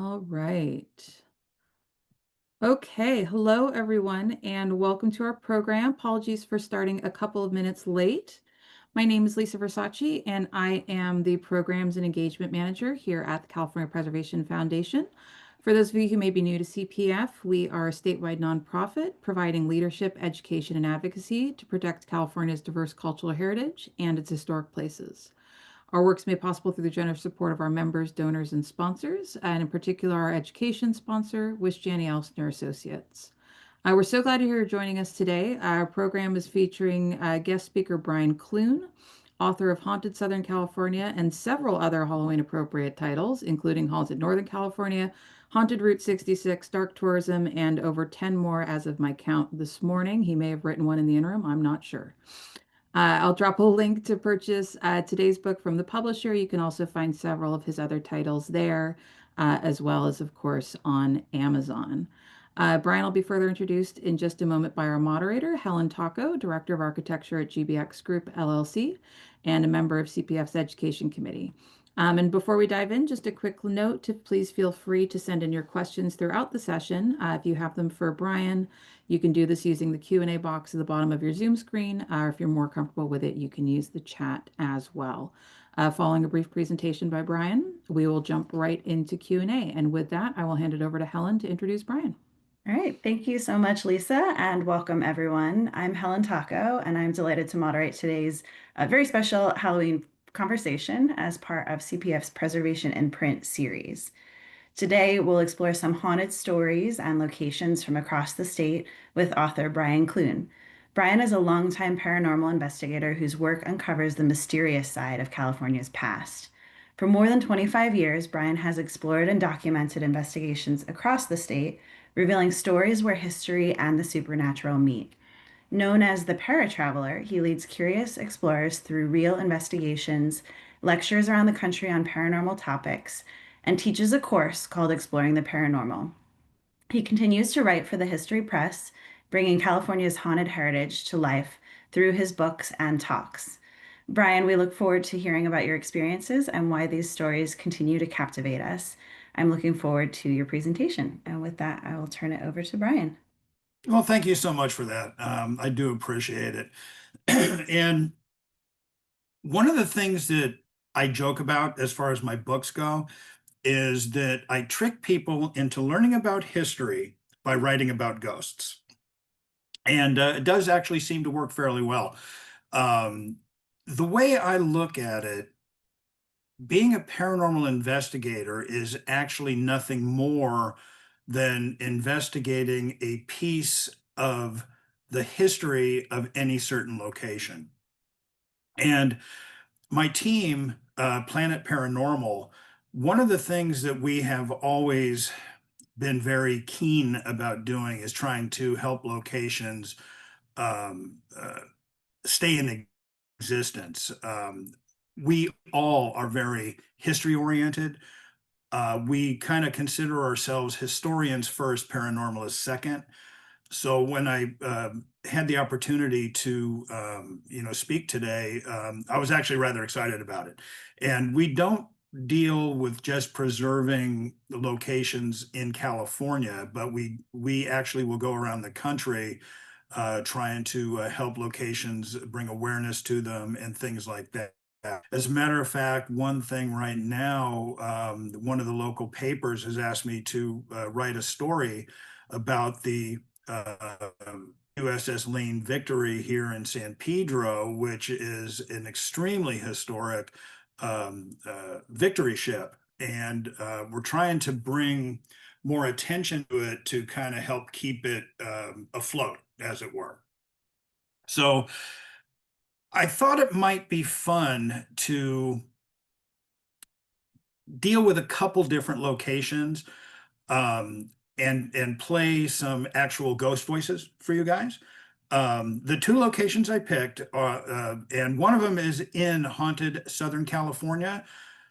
All right. Okay, hello everyone, and welcome to our program. Apologies for starting a couple of minutes late. My name is Lisa Versace, and I am the Programs and Engagement Manager here at the California Preservation Foundation. For those of you who may be new to CPF, we are a statewide nonprofit providing leadership, education, and advocacy to protect California's diverse cultural heritage and its historic places. Our work is made possible through the generous support of our members, donors, and sponsors, and in particular, our education sponsor, Wish Janney Elstner Associates. We're so glad you're joining us today. Our program is featuring guest speaker Brian Clune, author of Haunted Southern California and several other Halloween appropriate titles, including Haunted Northern California, Haunted Route 66, Dark Tourism, and over 10 more as of my count this morning. He may have written one in the interim, I'm not sure. I'll drop a link to purchase today's book from the publisher. You can also find several of his other titles there, as well as, of course, on Amazon. Brian will be further introduced in just a moment by our moderator, Helen Taco, Director of Architecture at GBX Group LLC, and a member of CPF's Education Committee. And before we dive in, just a quick note to please feel free to send in your questions throughout the session. If you have them for Brian, you can do this using the Q&A box at the bottom of your Zoom screen, or if you're more comfortable with it, you can use the chat as well. Following a brief presentation by Brian, we will jump right into Q&A. And with that, I will hand it over to Helen to introduce Brian. All right, thank you so much, Lisa, and welcome everyone. I'm Helen Taco, and I'm delighted to moderate today's very special Halloween conversation as part of CPF's Preservation in Print series. Today, we'll explore some haunted stories and locations from across the state with author Brian Clune. Brian is a longtime paranormal investigator whose work uncovers the mysterious side of California's past. For more than 25 years, Brian has explored and documented investigations across the state, revealing stories where history and the supernatural meet. Known as the Paratraveler, he leads curious explorers through real investigations, lectures around the country on paranormal topics, and teaches a course called Exploring the Paranormal. He continues to write for the History Press, bringing California's haunted heritage to life through his books and talks. Brian, we look forward to hearing about your experiences and why these stories continue to captivate us. I'm looking forward to your presentation. And with that, I will turn it over to Brian. Well, thank you so much for that. I do appreciate it. And one of the things that I joke about as far as my books go is that I trick people into learning about history by writing about ghosts. And it does actually seem to work fairly well. The way I look at it, being a paranormal investigator is actually nothing more than investigating a piece of the history of any certain location. And my team, Planet Paranormal, one of the things that we have always been very keen about doing is trying to help locations stay in existence. We all are very history oriented. We kind of consider ourselves historians first, paranormalists second. So when I had the opportunity to speak today, I was actually rather excited about it. And we don't deal with just preserving the locations in California, but we actually will go around the country trying to help locations bring awareness to them and things like that. As a matter of fact, one thing right now, one of the local papers has asked me to write a story about the USS Lane Victory here in San Pedro, which is an extremely historic victory ship. And we're trying to bring more attention to it to kind of help keep it afloat, as it were. So I thought it might be fun to deal with a couple different locations and play some actual ghost voices for you guys. The two locations I picked and one of them is in haunted Southern California.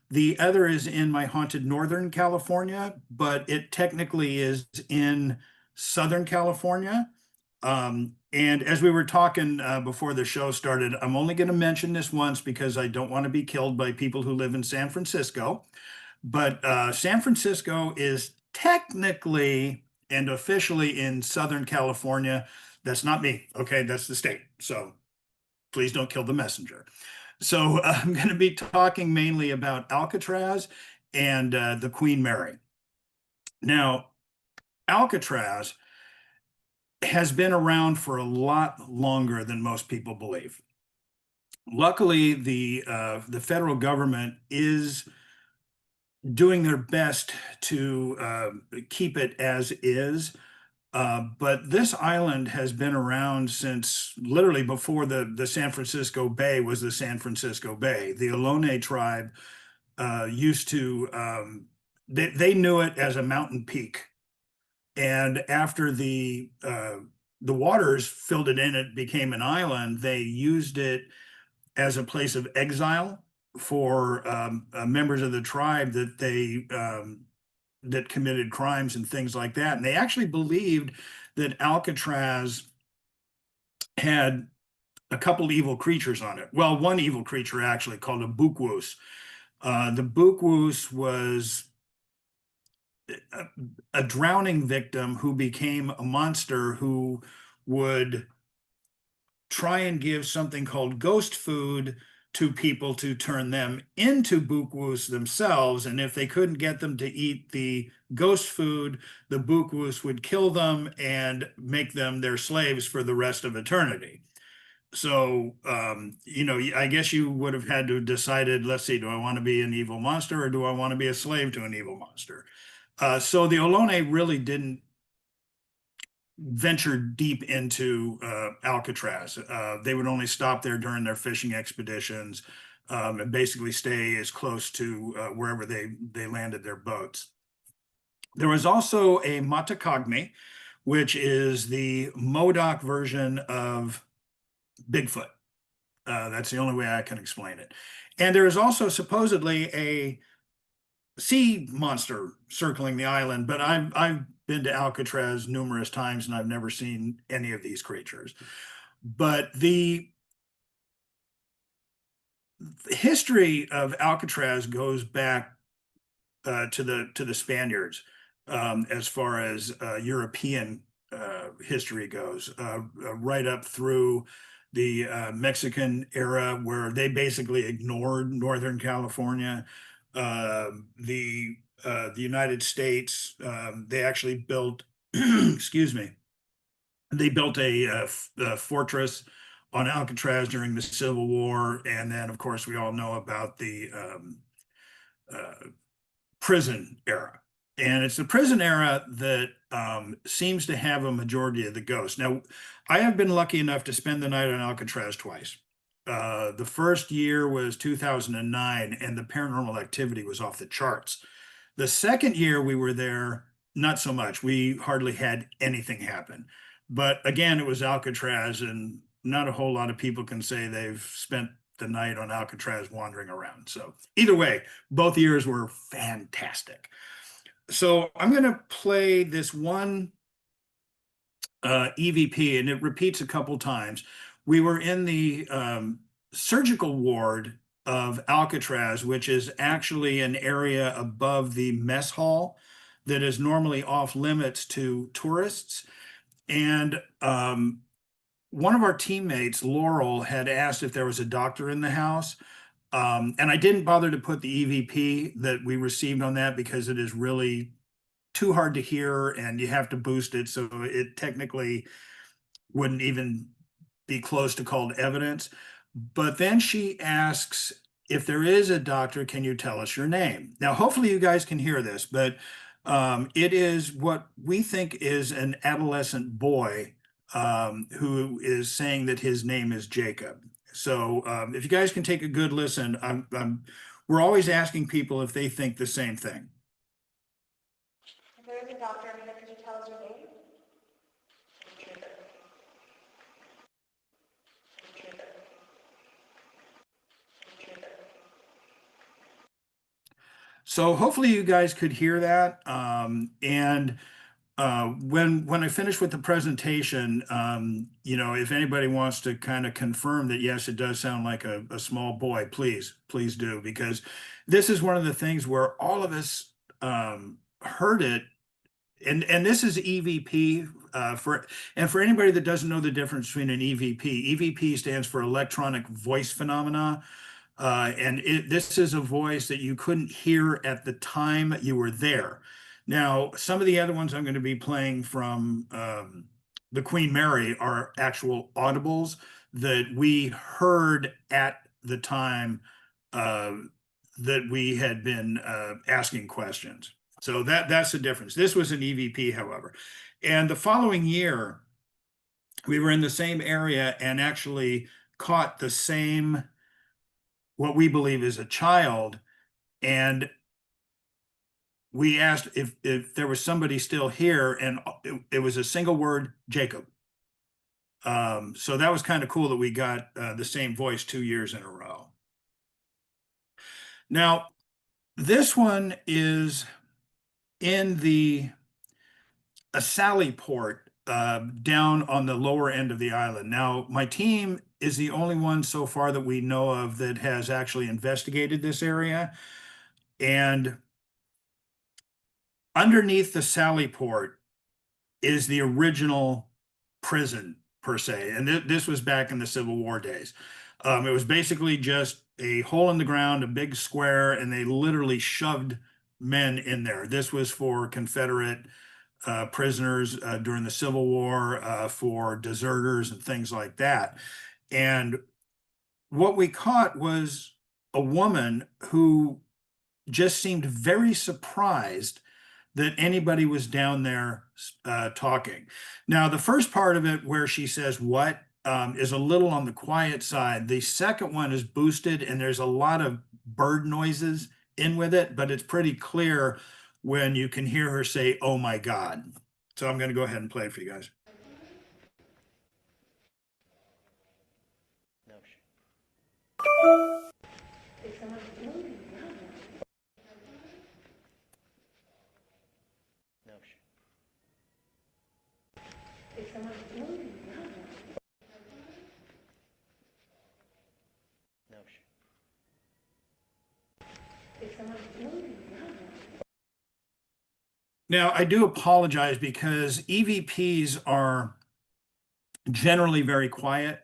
The other is in my haunted Northern California, but it technically is in Southern California. And as we were talking before the show started, I'm only going to mention this once because I don't want to be killed by people who live in San Francisco. but San Francisco is technically and officially in Southern California. That's not me, okay? That's the state. So please don't kill the messenger. So I'm going to be talking mainly about Alcatraz and the Queen Mary. Now, Alcatraz has been around for a lot longer than most people believe. Luckily, the federal government is doing their best to keep it as is. But this island has been around since literally before the San Francisco Bay was the San Francisco Bay. The Ohlone tribe used to, they knew it as a mountain peak. And after the waters filled it in, it became an island. They used it as a place of exile for members of the tribe that committed crimes and things like that. And they actually believed that Alcatraz had a couple evil creatures on it. Well, one evil creature actually called a Bookwoos. The Bookwoos was a drowning victim who became a monster who would try and give something called ghost food to people to turn them into Bookwoos themselves. And if they couldn't get them to eat the ghost food, the Bookwoos would kill them and make them their slaves for the rest of eternity. So, I guess you would have had to have decided, let's see, do I want to be an evil monster or do I want to be a slave to an evil monster? So the Ohlone really didn't venture deep into Alcatraz. They would only stop there during their fishing expeditions and basically stay as close to wherever they landed their boats. There was also a Matacogni, which is the Modoc version of Bigfoot. That's the only way I can explain it. And there is also supposedly a sea monster circling the island, but I've been to Alcatraz numerous times and I've never seen any of these creatures. But the history of Alcatraz goes back to the Spaniards as far as European history goes, right up through the Mexican era, where they basically ignored Northern California. The United States, they actually built, excuse me, they built a fortress on Alcatraz during the Civil War, and then, of course, we all know about the prison era. And it's the prison era that seems to have a majority of the ghosts. Now, I have been lucky enough to spend the night on Alcatraz twice. The first year was 2009, and the paranormal activity was off the charts. The second year we were there, not so much. We hardly had anything happen. But again, it was Alcatraz, and not a whole lot of people can say they've spent the night on Alcatraz wandering around. So either way, both years were fantastic. So I'm going to play this one EVP, and it repeats a couple times. We were in the surgical ward of Alcatraz, which is actually an area above the mess hall that is normally off limits to tourists. And one of our teammates, Laurel, had asked if there was a doctor in the house. And I didn't bother to put the EVP that we received on that because it is really too hard to hear and you have to boost it. So it technically wouldn't even be close to called evidence. But then she asks, if there is a doctor, can you tell us your name? Now, hopefully you guys can hear this, but it is what we think is an adolescent boy who is saying that his name is Jacob. So if you guys can take a good listen, we're always asking people if they think the same thing. If there is a doctor over here, could you tell us your name? So hopefully you guys could hear that. And when I finish with the presentation, you know, if anybody wants to kind of confirm that, yes, it does sound like a small boy, please do, because this is one of the things where all of us heard it. And this is EVP for anybody that doesn't know the difference between an EVP. EVP stands for electronic voice phenomena. And this is a voice that you couldn't hear at the time you were there. Now, some of the other ones I'm going to be playing from the Queen Mary are actual audibles that we heard at the time that we had been asking questions. So that's the difference. This was an EVP, however. And the following year, we were in the same area and actually caught the same, what we believe is a child. And we asked if there was somebody still here, and it was a single word, Jacob. So that was kind of cool that we got the same voice 2 years in a row. Now, this one is in a Sally port down on the lower end of the island. Now, my team is the only one so far that we know of that has actually investigated this area. And underneath the Sally port is the original prison, per se. And this was back in the Civil War days. It was basically just a hole in the ground, a big square, and they literally shoved men in there. This was for Confederate prisoners during the Civil War, for deserters and things like that. And what we caught was a woman who just seemed very surprised that anybody was down there talking. Now, the first part of it where she says what is a little on the quiet side. The second one is boosted and there's a lot of bird noises in with it, but it's pretty clear when you can hear her say, "Oh my God." So I'm going to go ahead and play it for you guys. Now, I do apologize because EVPs are generally very quiet.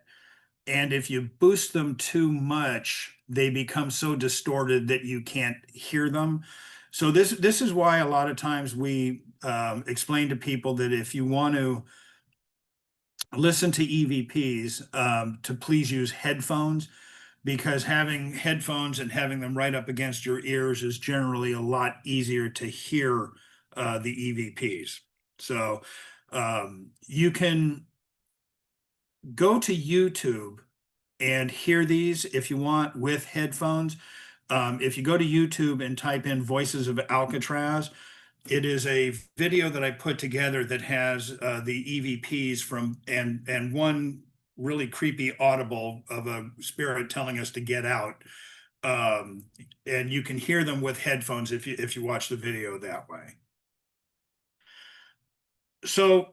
And if you boost them too much, they become so distorted that you can't hear them. So this is why a lot of times we explain to people that if you want to listen to EVPs, to please use headphones, because having headphones and having them right up against your ears is generally a lot easier to hear the EVPs. So you can go to YouTube and hear these if you want with headphones. If you go to YouTube and type in Voices of Alcatraz, it is a video that I put together that has the EVPs from and one really creepy audible of a spirit telling us to get out. And you can hear them with headphones if you watch the video that way. So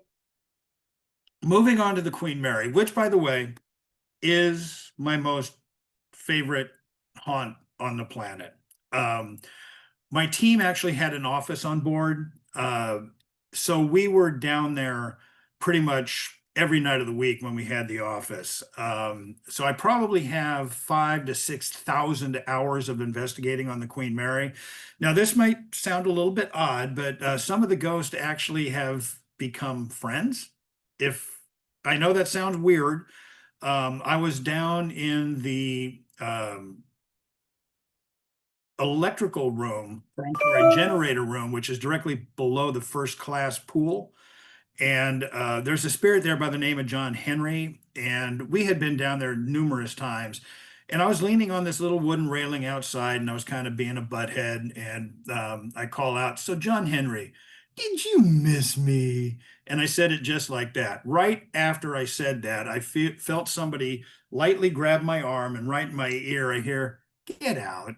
moving on to the Queen Mary, which, by the way, is my most favorite haunt on the planet. My team actually had an office on board. So we were down there pretty much every night of the week when we had the office. So I probably have 5,000 to 6,000 hours of investigating on the Queen Mary. Now, this might sound a little bit odd, but some of the ghosts actually have become friends. If I know that sounds weird, I was down in the electrical room, or a generator room, which is directly below the first class pool. And there's a spirit there by the name of John Henry. And we had been down there numerous times. And I was leaning on this little wooden railing outside, and I was kind of being a butthead. And I call out, "So, John Henry, did you miss me?" And I said it just like that. Right after I said that, I felt somebody lightly grab my arm, and right in my ear, I hear, "Get out."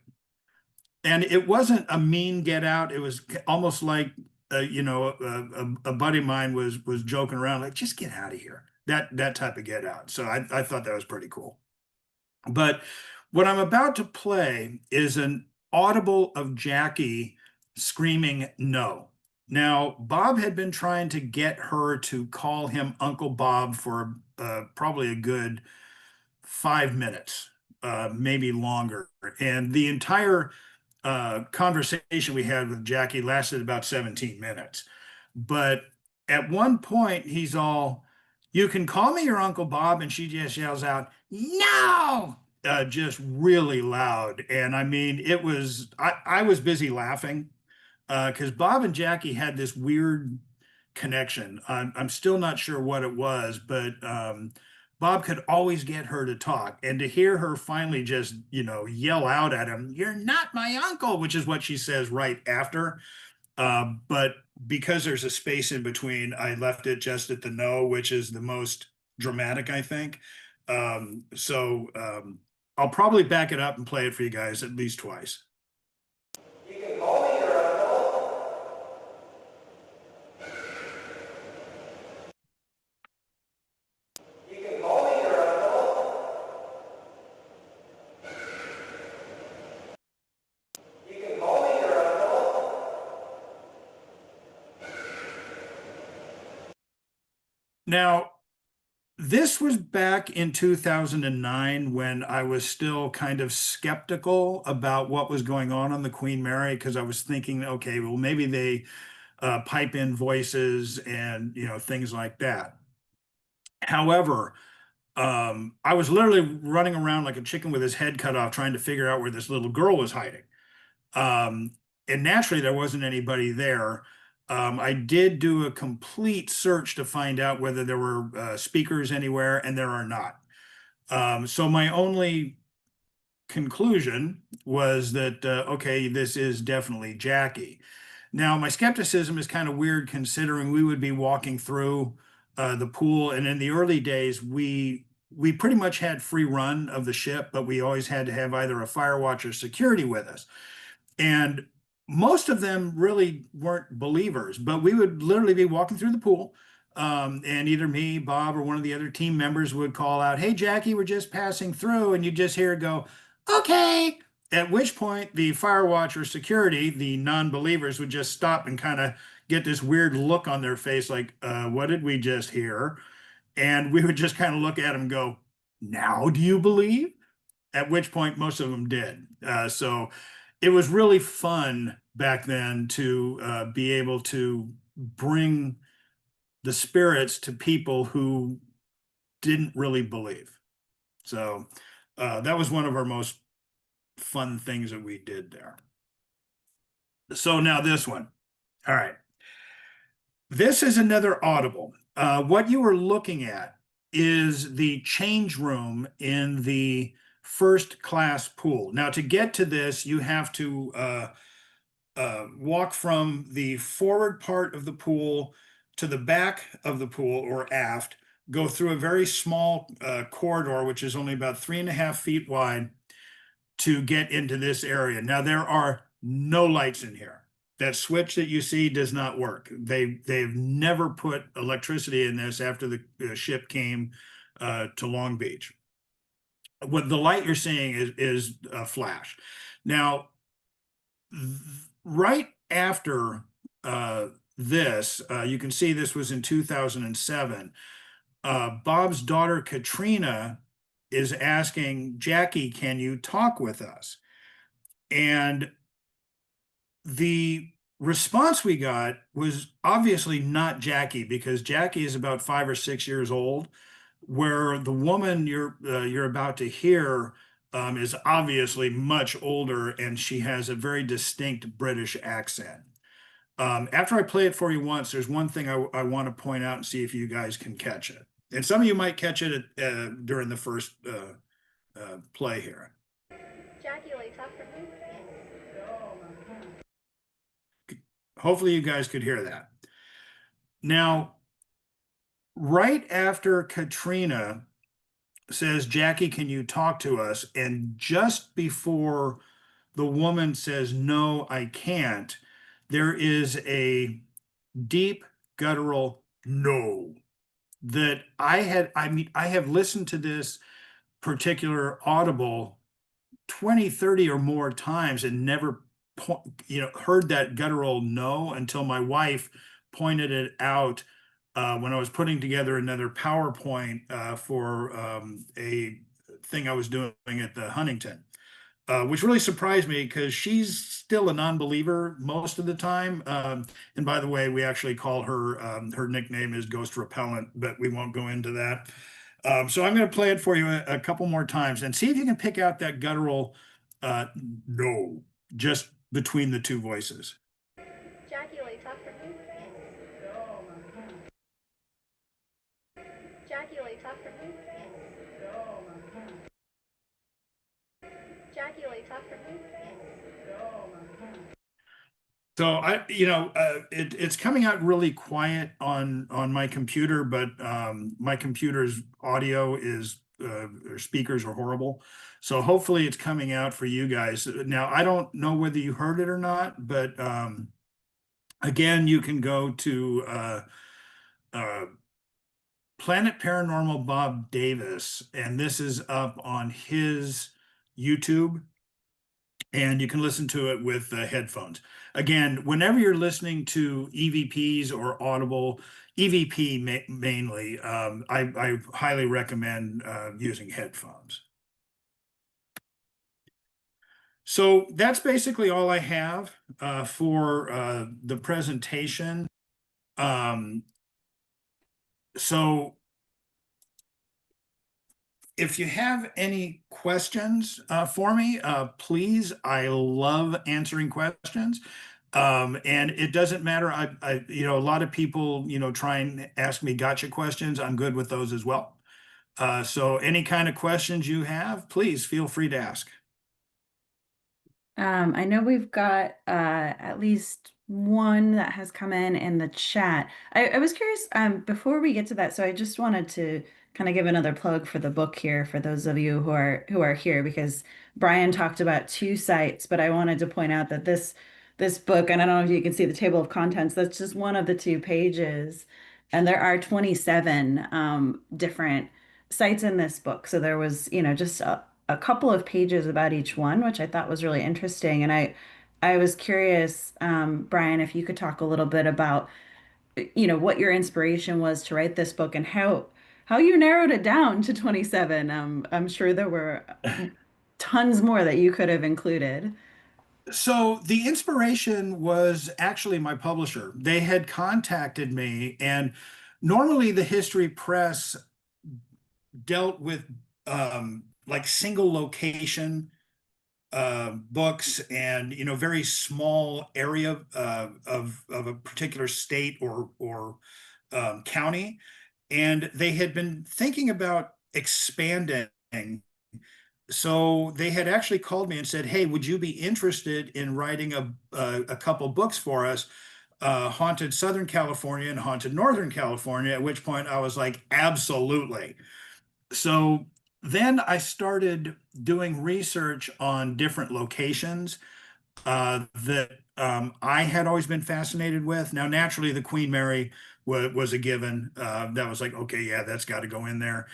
And it wasn't a mean get out. It was almost like a buddy of mine was joking around like, just get out of here. That type of get out. So I thought that was pretty cool. But what I'm about to play is an audible of Jackie screaming no. Now, Bob had been trying to get her to call him Uncle Bob for probably a good 5 minutes, maybe longer. And the entire conversation we had with Jackie lasted about 17 minutes. But at one point, he's all, you can call me your Uncle Bob. And she just yells out, no, just really loud. And I mean, I was busy laughing because Bob and Jackie had this weird connection. I'm still not sure what it was, but Bob could always get her to talk. And to hear her finally just, yell out at him, you're not my uncle, which is what she says right after. But because there's a space in between, I left it just at the no, which is the most dramatic, I think. I'll probably back it up and play it for you guys at least twice. You can call me your uncle. You can call me your uncle. You can call me your uncle. Now, this was back in 2009 when I was still kind of skeptical about what was going on the Queen Mary, because I was thinking, okay, well, maybe they pipe in voices and, things like that. However, I was literally running around like a chicken with his head cut off, trying to figure out where this little girl was hiding. And naturally, there wasn't anybody there. I did do a complete search to find out whether there were speakers anywhere, and there are not. So my only conclusion was that, okay, this is definitely Jackie. Now, my skepticism is kind of weird considering we would be walking through the pool, and in the early days, we pretty much had free run of the ship, but we always had to have either a fire watch or security with us. And most of them really weren't believers, but we would literally be walking through the pool. And either me, Bob, or one of the other team members would call out, hey, Jackie, we're just passing through. And you just hear it go, okay. At which point the fire watch or security, the non-believers, would just stop and kind of get this weird look on their face like, what did we just hear? And we would just kind of look at them and go, now do you believe? At which point most of them did. So it was really fun back then to be able to bring the spirits to people who didn't really believe. So that was one of our most fun things that we did there. So now this one. All right. This is another audible. What you are looking at is the change room in the first class pool. Now, to get to this, you have to walk from the forward part of the pool to the back of the pool or aft, go through a very small corridor, which is only about 3.5 feet wide, to get into this area. Now, there are no lights in here. That switch that you see does not work. They've never put electricity in this after the ship came to Long Beach. What the light you're seeing is a flash. Now, right after this, you can see this was in 2007. Bob's daughter, Katrina, is asking, Jackie, can you talk with us? And the response we got was obviously not Jackie, because Jackie is about 5 or 6 years old, where the woman you're about to hear is obviously much older, and she has a very distinct British accent. After I play it for you once, there's one thing I want to point out and see if you guys can catch it. And some of you might catch it during the first play here. Jackie, will you talk for me? Hopefully you guys could hear that. Now, right after Katrina says, Jackie, can you talk to us? And just before the woman says, no, I can't, there is a deep guttural no that I have listened to this particular audible 20, 30 or more times and never heard that guttural no until my wife pointed it out when I was putting together another PowerPoint for a thing I was doing at the Huntington, which really surprised me because she's still a non-believer most of the time. And by the way, we actually call her, her nickname is Ghost Repellent, but we won't go into that. So I'm going to play it for you a couple more times and see if you can pick out that guttural no, just between the two voices. Jackie, will you talk for me? Jackie, will you talk for me? Jackie, will you talk for me? So it's coming out really quiet on my computer, but my computer's audio is or speakers are horrible. So hopefully it's coming out for you guys. Now I don't know whether you heard it or not, but again, you can go to Planet Paranormal Bob Davis, and this is up on his YouTube. And you can listen to it with headphones. Again, whenever you're listening to EVPs or Audible, EVP mainly, I highly recommend using headphones. So that's basically all I have for the presentation. So if you have any questions for me, please, I love answering questions. And it doesn't matter. A lot of people, try and ask me gotcha questions. I'm good with those as well. So any kind of questions you have, please feel free to ask. I know we've got at least one that has come in the chat. I was curious, before we get to that, so I just wanted to kind of give another plug for the book here for those of you who are here, because Brian talked about two sites, but I wanted to point out that this book, and I don't know if you can see the table of contents, that's just one of the 2 pages, and there are 27 different sites in this book. So there was, just a couple of pages about each one, which I thought was really interesting. And I was curious, Brian, if you could talk a little bit about, what your inspiration was to write this book and how you narrowed it down to 27. I'm sure there were tons more that you could have included. So the inspiration was actually my publisher. They had contacted me, and normally the history press dealt with like single location books and very small area of a particular state or county, and they had been thinking about expanding. So they had actually called me and said, "Hey, would you be interested in writing a couple books for us, Haunted Southern California and Haunted Northern California?" At which point I was like, "Absolutely." So then I started doing research on different locations that I had always been fascinated with. Now, naturally, the Queen Mary was a given. That was like, okay, yeah, that's got to go in there.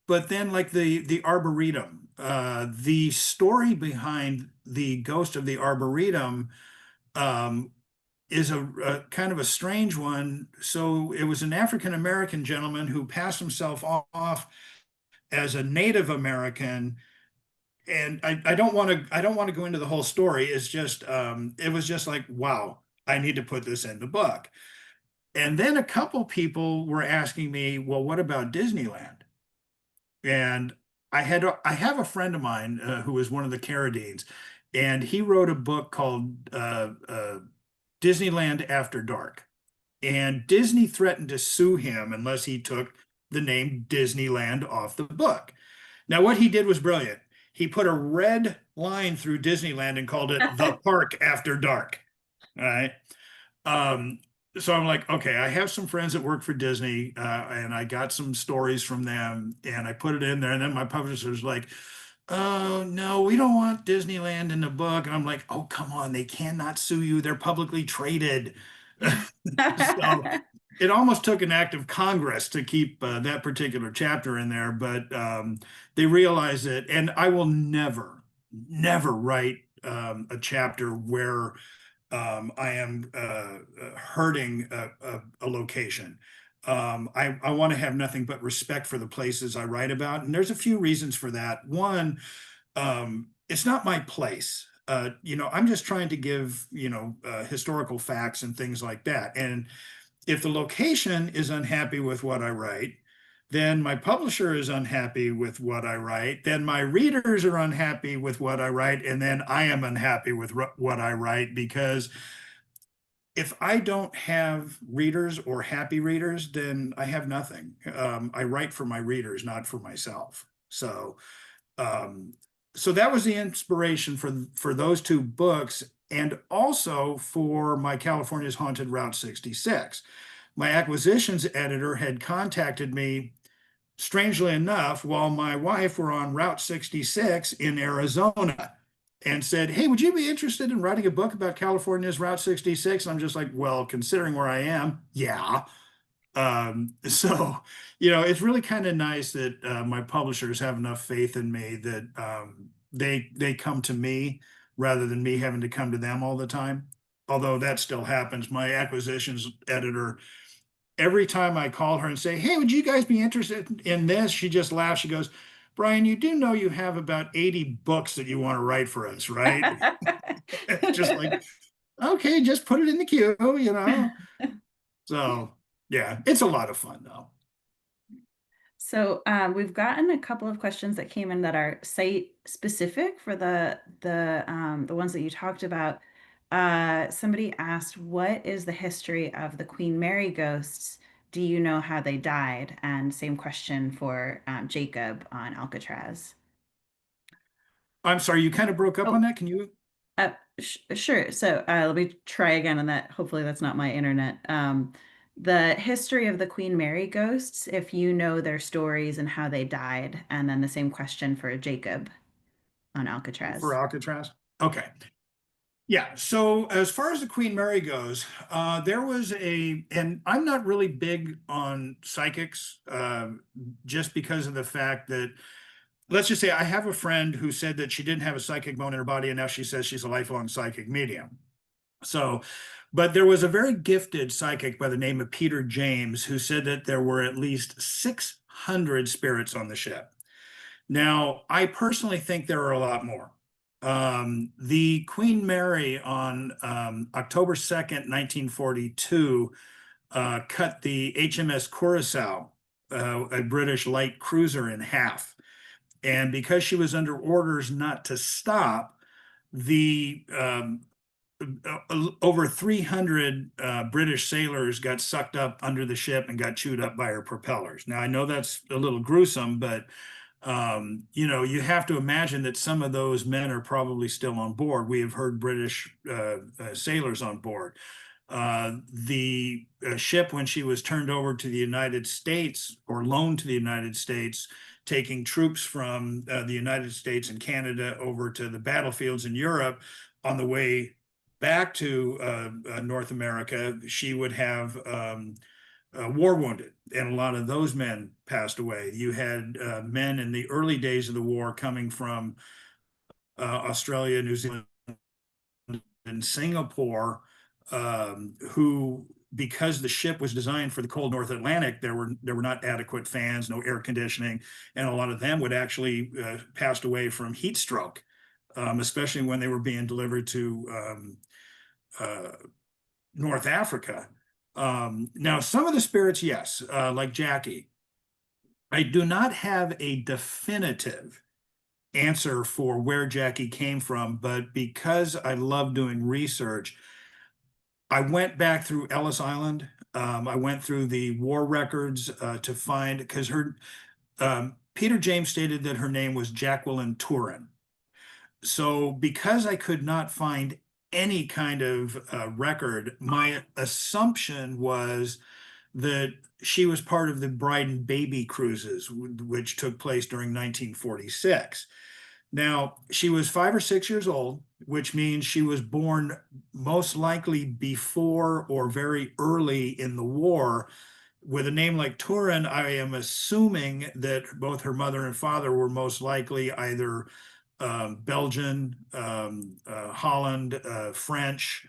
But then, like the Arboretum, the story behind the ghost of the Arboretum is a kind of a strange one. So it was an African American gentleman who passed himself off as a Native American, and I don't want to go into the whole story. It's just it was just like, wow, I need to put this in the book. And then a couple people were asking me, well, what about Disneyland? And I have a friend of mine who is one of the Carradines, and he wrote a book called Disneyland After Dark. And Disney threatened to sue him unless he took the name Disneyland off the book. Now, what he did was brilliant. He put a red line through Disneyland and called it the Park After Dark. All right. So I'm like, okay, I have some friends that work for Disney, and I got some stories from them, and I put it in there. And then my publisher's like, "Oh no, we don't want Disneyland in the book." And I'm like, "Oh, come on, they cannot sue you. They're publicly traded." So it almost took an act of Congress to keep that particular chapter in there, but they realized it. And I will never write a chapter where I am hurting a location. I want to have nothing but respect for the places I write about. And there's a few reasons for that. One, it's not my place. I'm just trying to give, historical facts and things like that. And if the location is unhappy with what I write, then my publisher is unhappy with what I write, then my readers are unhappy with what I write, and then I am unhappy with what I write, because if I don't have readers or happy readers, then I have nothing. I write for my readers, not for myself. Um, so that was the inspiration for those two books, and also for my California's Haunted Route 66. My acquisitions editor had contacted me, strangely enough, while my wife were on Route 66 in Arizona, and said, "Hey, would you be interested in writing a book about California's Route 66?" And I'm just like, well, considering where I am, yeah. So, it's really kind of nice that my publishers have enough faith in me that they come to me rather than me having to come to them all the time. Although that still happens. My acquisitions editor, every time I call her and say, "Hey, would you guys be interested in this?" She just laughs. She goes, "Brian, you do know you have about 80 books that you want to write for us, right?" Just like, okay, just put it in the queue. So yeah, it's a lot of fun though. So we've gotten a couple of questions that came in that are site specific for the ones that you talked about. Somebody asked, "What is the history of the Queen Mary ghosts? Do you know how they died?" And same question for Jacob on Alcatraz. I'm sorry, you kind of broke up on Oh, that. Can you? sure. So let me try again on that. Hopefully, that's not my internet. The history of the Queen Mary ghosts, if you know their stories and how they died, and then the same question for Jacob on For Alcatraz. Alcatraz? Okay. Yeah. So as far as the Queen Mary goes, there was and I'm not really big on psychics, just because of the fact that, let's just say I have a friend who said that she didn't have a psychic bone in her body, and now she says she's a lifelong psychic medium. So, but there was a very gifted psychic by the name of Peter James who said that there were at least 600 spirits on the ship. Now, I personally think there are a lot more. The Queen Mary on October 2nd, 1942, cut the HMS Curacao, a British light cruiser, in half. And because she was under orders not to stop, the over 300 British sailors got sucked up under the ship and got chewed up by her propellers. Now, I know that's a little gruesome, but you have to imagine that some of those men are probably still on board. We have heard British sailors on board. The ship, when she was turned over to the United States or loaned to the United States, taking troops from the United States and Canada over to the battlefields in Europe, on the way back to North America, she would have war wounded, and a lot of those men passed away. You had men in the early days of the war coming from Australia, New Zealand, and Singapore, who, because the ship was designed for the cold North Atlantic, there were not adequate fans, no air conditioning, and a lot of them would actually passed away from heat stroke, especially when they were being delivered to North Africa. Now, some of the spirits, yes, like Jackie. I do not have a definitive answer for where Jackie came from, but because I love doing research, I went back through Ellis Island. I went through the war records to find, because Peter James stated that her name was Jacqueline Turin. So because I could not find any kind of record, my assumption was that she was part of the Bride and Baby cruises, which took place during 1946. Now, she was 5 or 6 years old which means she was born most likely before or very early in the war. With a name like Turin, I am assuming that both her mother and father were most likely either Belgian, Holland, French,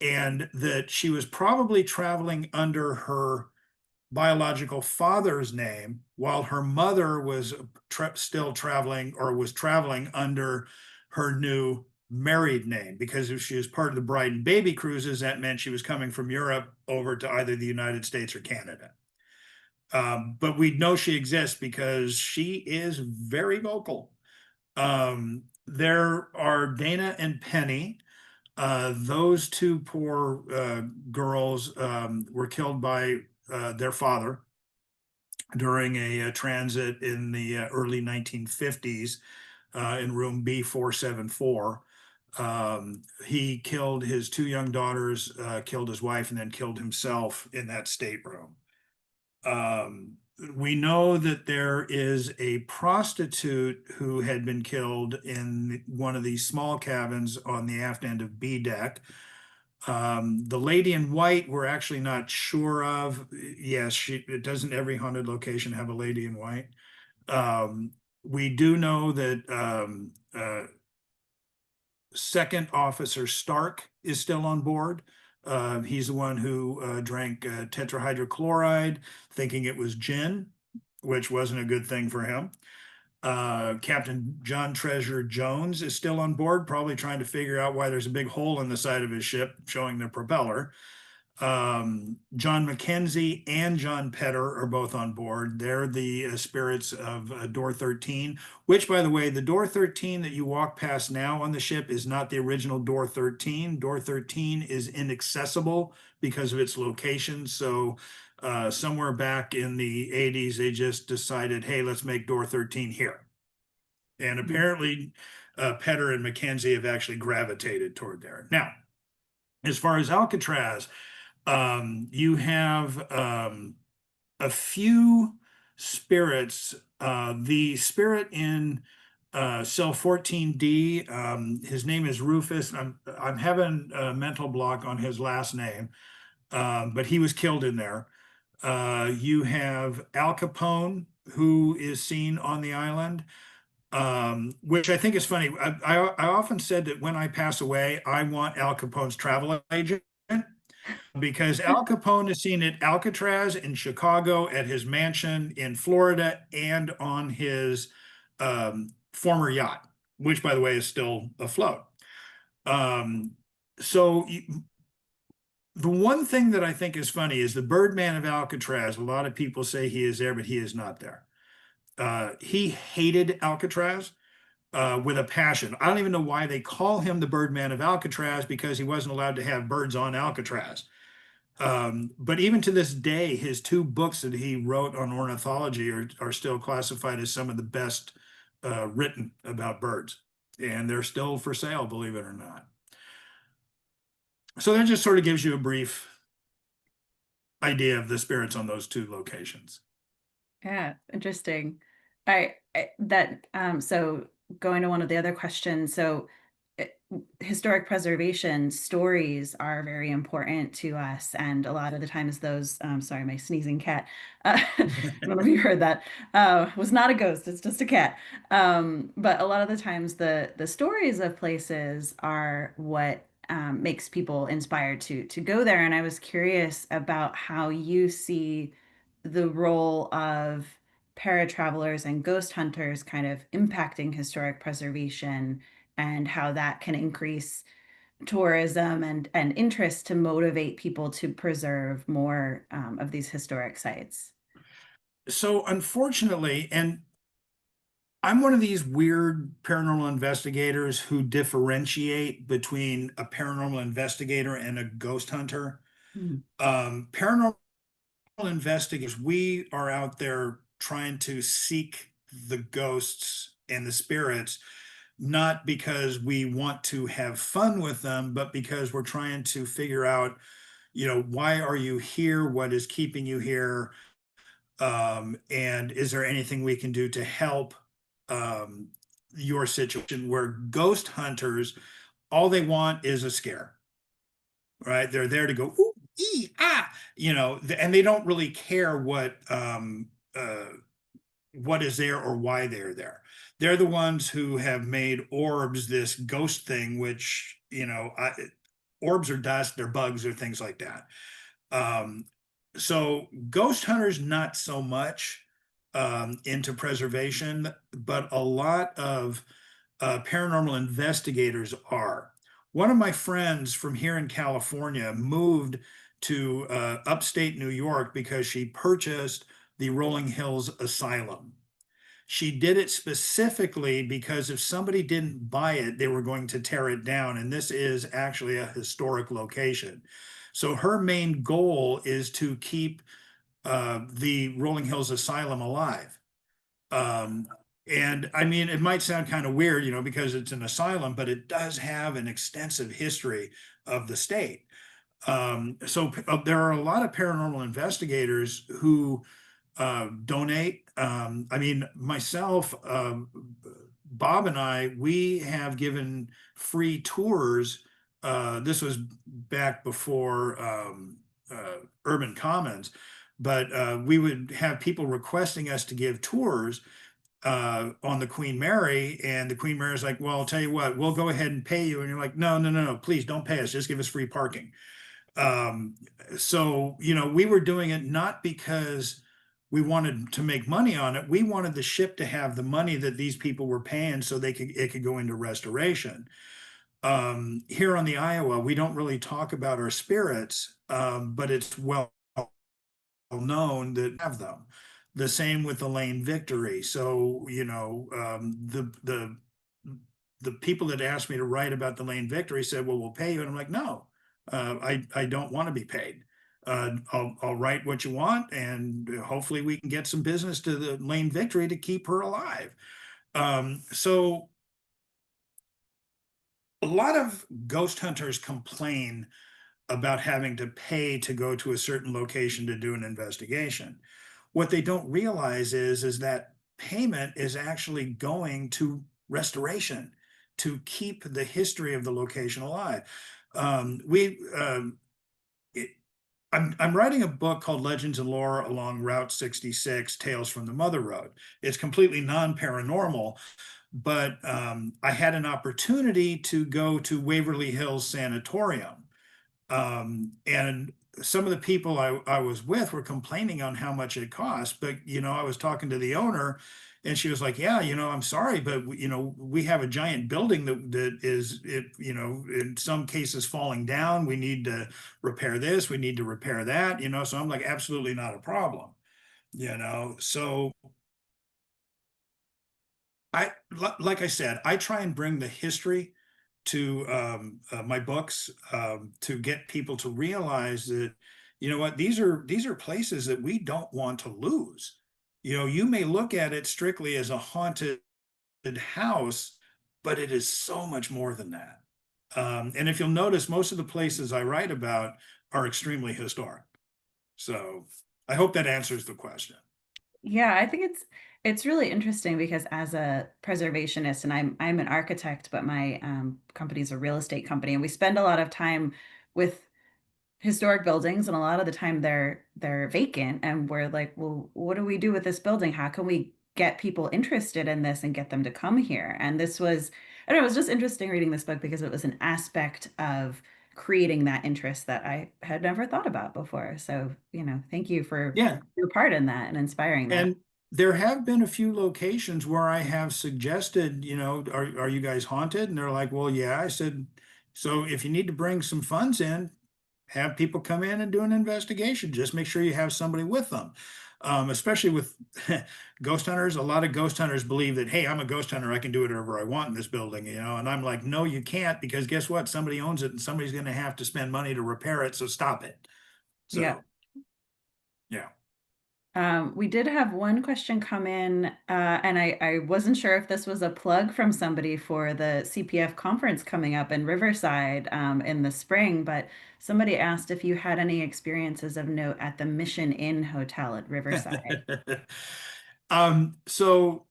and that she was probably traveling under her biological father's name while her mother was still traveling, or was traveling under her new married name, because if she was part of the bride and baby cruises, that meant she was coming from Europe over to either the United States or Canada. But we know she exists because she is very vocal. There are Dana and Penny. Those two poor girls were killed by their father during a transit in the early 1950s in room B474. He killed his two young daughters, killed his wife, and then killed himself in that stateroom. We know that there is a prostitute who had been killed in one of these small cabins on the aft end of B deck. The lady in white, we're actually not sure of. Yes, it doesn't every haunted location have a lady in white. We do know that Second Officer Stark is still on board. He's the one who drank tetrahydrochloride, thinking it was gin, which wasn't a good thing for him. Captain John Treasure Jones is still on board, probably trying to figure out why there's a big hole in the side of his ship showing the propeller. John Mackenzie and John Petter are both on board. They're the spirits of door 13, which, by the way, the door 13 that you walk past now on the ship is not the original door 13. Door 13 is inaccessible because of its location. So somewhere back in the 80s, they just decided, hey, let's make door 13 here. And apparently Petter and Mackenzie have actually gravitated toward there. Now, as far as Alcatraz, you have a few spirits. The spirit in cell 14D, his name is Rufus. I'm having a mental block on his last name, but he was killed in there. You have Al Capone, who is seen on the island, which I think is funny. I often said that when I pass away, I want Al Capone's travel agent, because Al Capone is seen at Alcatraz in Chicago, at his mansion in Florida, and on his former yacht, which, by the way, is still afloat. So the one thing that I think is funny is the Birdman of Alcatraz. A lot of people say he is there, but he is not there. He hated Alcatraz with a passion. I don't even know why they call him the Birdman of Alcatraz, because he wasn't allowed to have birds on Alcatraz. But even to this day, his two books that he wrote on ornithology are still classified as some of the best written about birds. And they're still for sale, believe it or not. So that just sort of gives you a brief idea of the spirits on those two locations. Yeah, interesting. So going to one of the other questions, so historic preservation stories are very important to us, and a lot of the times those, sorry, my sneezing cat, I don't know if you heard that, was not a ghost, it's just a cat. But a lot of the times the stories of places are what makes people inspired to go there. And I was curious about how you see the role of paratravelers and ghost hunters kind of impacting historic preservation, and how that can increase tourism and interest to motivate people to preserve more of these historic sites. So unfortunately, and I'm one of these weird paranormal investigators who differentiate between a paranormal investigator and a ghost hunter. Paranormal investigators, we are out there trying to seek the ghosts and the spirits, not because we want to have fun with them, but because we're trying to figure out, why are you here? What is keeping you here? And is there anything we can do to help your situation? Where ghost hunters all they want is a scare, right? They're there to go, ooh, and they don't really care what is there or why they're there. They're the ones who have made orbs this ghost thing, which, orbs are dust, they're bugs or things like that. So ghost hunters, not so much into preservation, but a lot of paranormal investigators are. One of my friends from here in California moved to upstate New York because she purchased the Rolling Hills Asylum. She did it specifically because if somebody didn't buy it, they were going to tear it down. And this is actually a historic location. So her main goal is to keep the Rolling Hills Asylum alive. And I mean, it might sound kind of weird, because it's an asylum, but it does have an extensive history of the state. So there are a lot of paranormal investigators who donate. I mean, myself, Bob and I, we have given free tours. This was back before Urban Commons, but we would have people requesting us to give tours on the Queen Mary, and the Queen Mary is like, well, I'll tell you what, we'll go ahead and pay you. And you're like, no, no, no, no, please don't pay us. Just give us free parking. So, we were doing it not because we wanted to make money on it. We wanted the ship to have the money that these people were paying so it could go into restoration. Here on the Iowa, we don't really talk about our spirits, but it's well known that we have them. The same with the Lane Victory. So, the people that asked me to write about the Lane Victory said, well, we'll pay you. And I'm like, no, I don't want to be paid. I'll write what you want, and hopefully we can get some business to the Lane Victory to keep her alive. So a lot of ghost hunters complain about having to pay to go to a certain location to do an investigation. What they don't realize is that payment is actually going to restoration to keep the history of the location alive. I'm writing a book called Legends and Lore Along Route 66, Tales from the Mother Road. It's completely non-paranormal, but I had an opportunity to go to Waverly Hills Sanatorium. And some of the people I was with were complaining on how much it cost, but I was talking to the owner, and she was like, yeah, I'm sorry, but we have a giant building that is in some cases falling down. We need to repair this, we need to repair that, so I'm like, absolutely not a problem. So like I said, I try and bring the history to my books, to get people to realize that, what, these are places that we don't want to lose. You may look at it strictly as a haunted house, but it is so much more than that. And if you'll notice, most of the places I write about are extremely historic. So I hope that answers the question. Yeah, I think it's really interesting because as a preservationist, and I'm an architect, but my company's a real estate company, and we spend a lot of time with historic buildings, and a lot of the time they're vacant, and we're like, well, what do we do with this building? How can we get people interested in this and get them to come here? And this was, I don't know, it was just interesting reading this book because it was an aspect of creating that interest that I had never thought about before. So, thank you for Yeah. your part in that and inspiring that. And there have been a few locations where I have suggested, are you guys haunted? And they're like, well, yeah. I said, so if you need to bring some funds in, have people come in and do an investigation. Just make sure you have somebody with them. Especially with ghost hunters. A lot of ghost hunters believe that, hey, I'm a ghost hunter, I can do whatever I want in this building, and I'm like, no, you can't, because guess what? Somebody owns it and somebody's going to have to spend money to repair it. So stop it. So, yeah. We did have one question come in, and I wasn't sure if this was a plug from somebody for the CPF conference coming up in Riverside in the spring, but somebody asked if you had any experiences of note at the Mission Inn Hotel at Riverside. So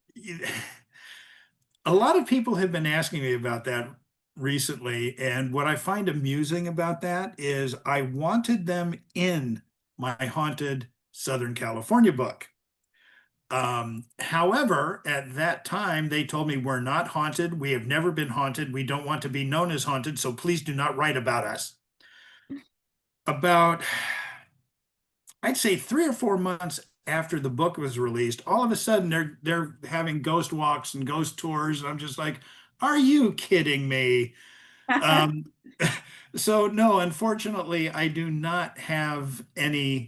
a lot of people have been asking me about that recently, and what I find amusing about that is I wanted them in my haunted Southern California book. However, at that time, they told me we're not haunted. We have never been haunted. We don't want to be known as haunted, so please do not write about us. About, I'd say 3 or 4 months after the book was released, all of a sudden they're having ghost walks and ghost tours, and I'm just like, are you kidding me? Um, so no, unfortunately, I do not have any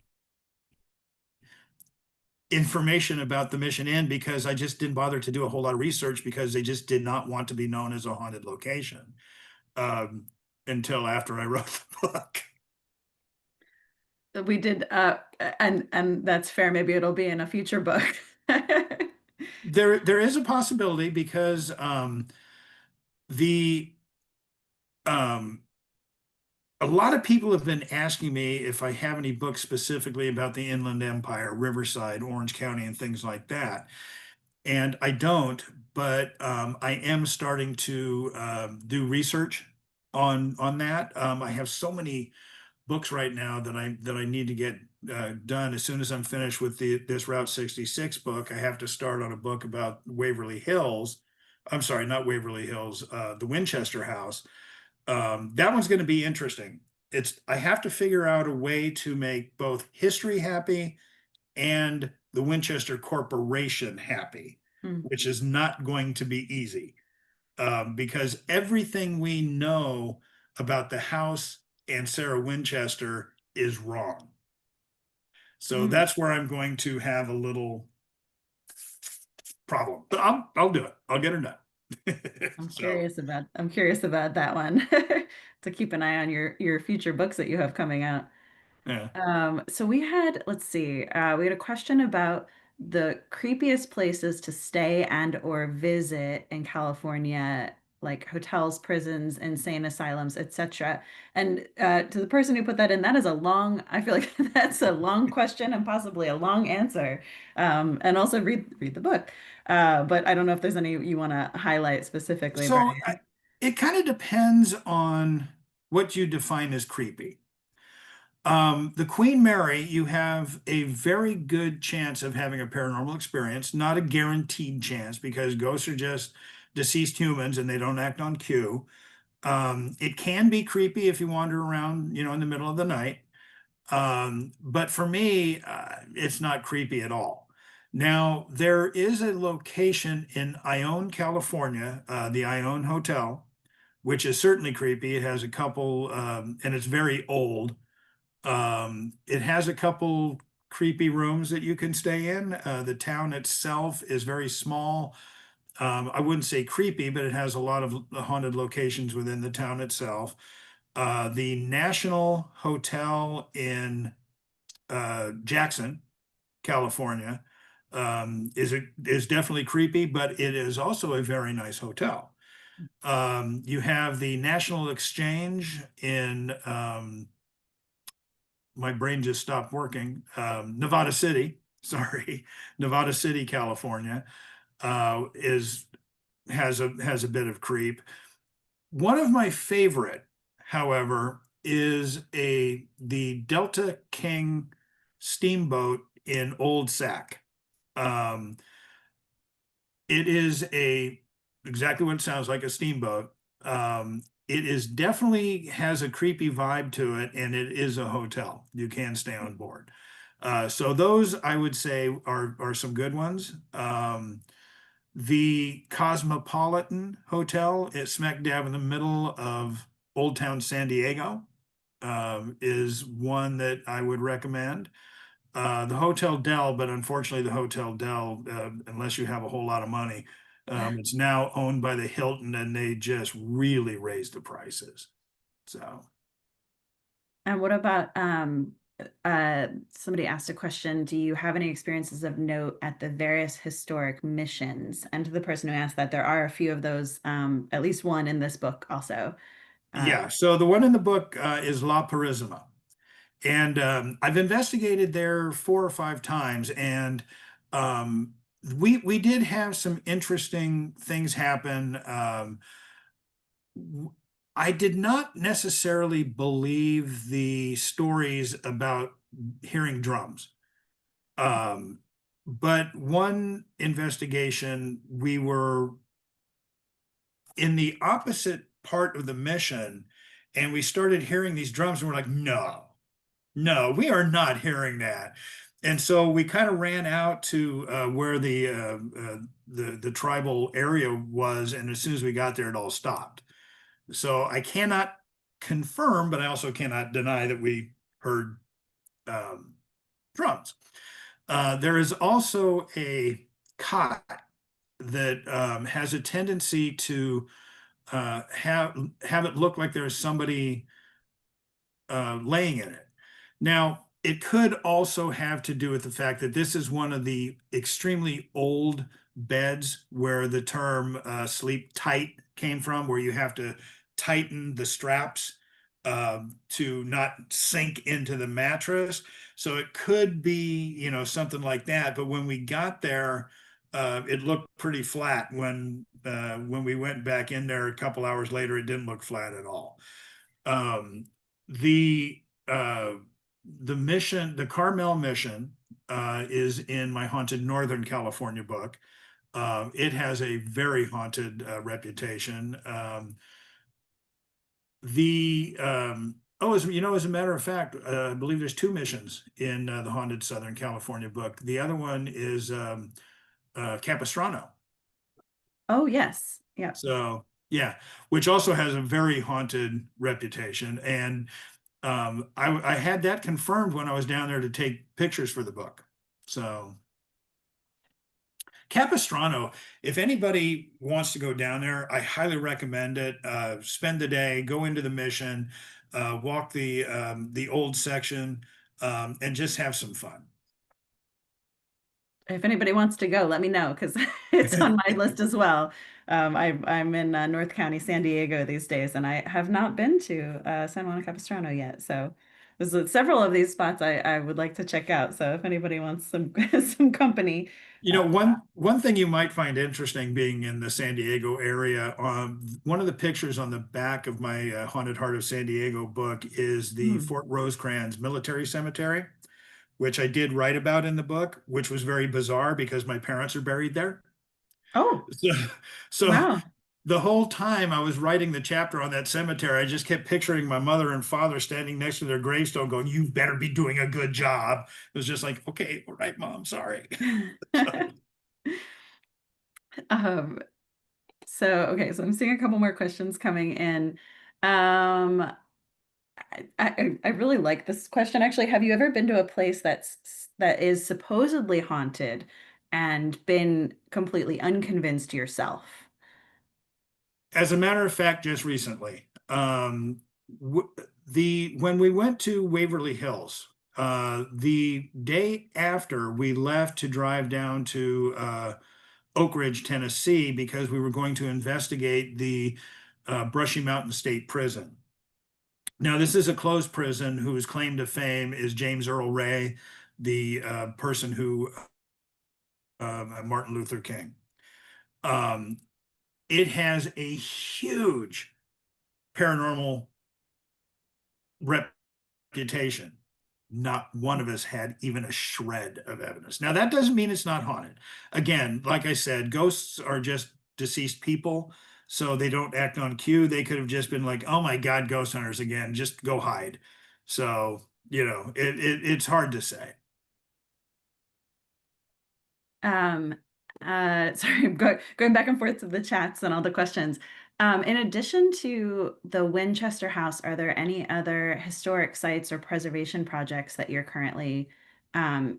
information about the Mission Inn because I just didn't bother to do a whole lot of research because they just did not want to be known as a haunted location um, until after I wrote the book. We did, and that's fair. Maybe it'll be in a future book. There is a possibility because the um, a lot of people have been asking me if I have any books specifically about the Inland Empire, Riverside, Orange County, and things like that. And I don't, but I am starting to do research on that. I have so many books right now that I need to get done. As soon as I'm finished with this Route 66 book, I have to start on a book about Waverly Hills. I'm sorry, not Waverly Hills, the Winchester House. That one's going to be interesting. I have to figure out a way to make both history happy and the Winchester Corporation happy, Hmm. which is not going to be easy because everything we know about the house and Sarah Winchester is wrong. So Hmm. that's where I'm going to have a little problem, but I'll do it. I'll get her done. So, I'm curious about that one. To keep an eye on your future books that you have coming out. yeah. So let's see, we had a question about the creepiest places to stay and or visit in California, like hotels, prisons, insane asylums, etc. And to the person who put that in, that is I feel like that's a long question and possibly a long answer. And also read the book. But I don't know if there's any you want to highlight specifically, So Brian. it kind of depends on what you define as creepy. The Queen Mary, you have a very good chance of having a paranormal experience, not a guaranteed chance because ghosts are just deceased humans and they don't act on cue. It can be creepy if you wander around, in the middle of the night. But for me, it's not creepy at all. Now, there is a location in Ione, California, the Ione Hotel, which is certainly creepy. It has a couple, and it's very old. It has a couple creepy rooms that you can stay in. The town itself is very small. I wouldn't say creepy, but it has a lot of haunted locations within the town itself. The National Hotel in Jackson, California, is definitely creepy, but it is also a very nice hotel. You have the National Exchange in my brain just stopped working. Nevada City, sorry, Nevada City, California, is has a bit of creep. One of my favorite, however, is the Delta King steamboat in Old Sac. Um, it is exactly what it sounds like, a steamboat. It is definitely has a creepy vibe to it, and it is a hotel. You can stay on board. So those I would say are some good ones. The Cosmopolitan Hotel is smack dab in the middle of Old Town San Diego, is one that I would recommend. The Hotel Del, but unfortunately, the Hotel Del, unless you have a whole lot of money, it's now owned by the Hilton, and they just really raised the prices. So, And what about somebody asked a question, do you have any experiences of note at the various historic missions? And to the person who asked that, there are a few of those, at least one in this book also. yeah. So the one in the book is La Purisima, and I've investigated there 4 or 5 times, and um, we did have some interesting things happen. I did not necessarily believe the stories about hearing drums. But one investigation, we were in the opposite part of the mission, and we started hearing these drums, and we're like, no, no, we are not hearing that. And so we kind of ran out to where the tribal area was, and as soon as we got there, it all stopped. So I cannot confirm, but I also cannot deny that we heard drums. There is also a cot that has a tendency to have it look like there's somebody laying in it. Now, it could also have to do with the fact that this is one of the extremely old beds where the term sleep tight came from, where you have to tighten the straps to not sink into the mattress. So it could be, something like that. But when we got there, it looked pretty flat. When we went back in there a couple hours later, it didn't look flat at all. The mission, the Carmel mission, is in my Haunted Northern California book. It has a very haunted reputation. As a matter of fact, I believe there's two missions in the Haunted Southern California book. The other one is Capistrano. Oh, yes. Yeah. So, yeah, which also has a very haunted reputation. And I had that confirmed when I was down there to take pictures for the book. So Capistrano, if anybody wants to go down there, I highly recommend it. Spend the day, go into the mission, walk the old section, and just have some fun. If anybody wants to go, let me know because it's on my list as well. I'm in North County, San Diego these days, and I have not been to San Juan Capistrano yet. So there's several of these spots I would like to check out. So if anybody wants some some company. One thing you might find interesting being in the San Diego area, one of the pictures on the back of my Haunted Heart of San Diego book is the Fort Rosecrans Military Cemetery, which I did write about in the book, which was very bizarre because my parents are buried there. Oh, so wow. The whole time I was writing the chapter on that cemetery, I just kept picturing my mother and father standing next to their gravestone going, "You better be doing a good job." It was just like, okay, all right, Mom, sorry. So I'm seeing a couple more questions coming in. I really like this question. Actually, have you ever been to a place that is supposedly haunted and been completely unconvinced yourself? As a matter of fact, just recently, when we went to Waverly Hills, the day after we left to drive down to Oak Ridge, Tennessee, because we were going to investigate the Brushy Mountain State Prison. Now, this is a closed prison whose claim to fame is James Earl Ray, the person who Martin Luther King. It has a huge paranormal reputation. Not one of us had even a shred of evidence. Now, that doesn't mean it's not haunted. Again, like I said, ghosts are just deceased people, so they don't act on cue. They could have just been like, "Oh my God, ghost hunters again, just go hide." So, it's hard to say. Sorry, I'm going back and forth to the chats and all the questions. In addition to the Winchester House, are there any other historic sites or preservation projects that you're currently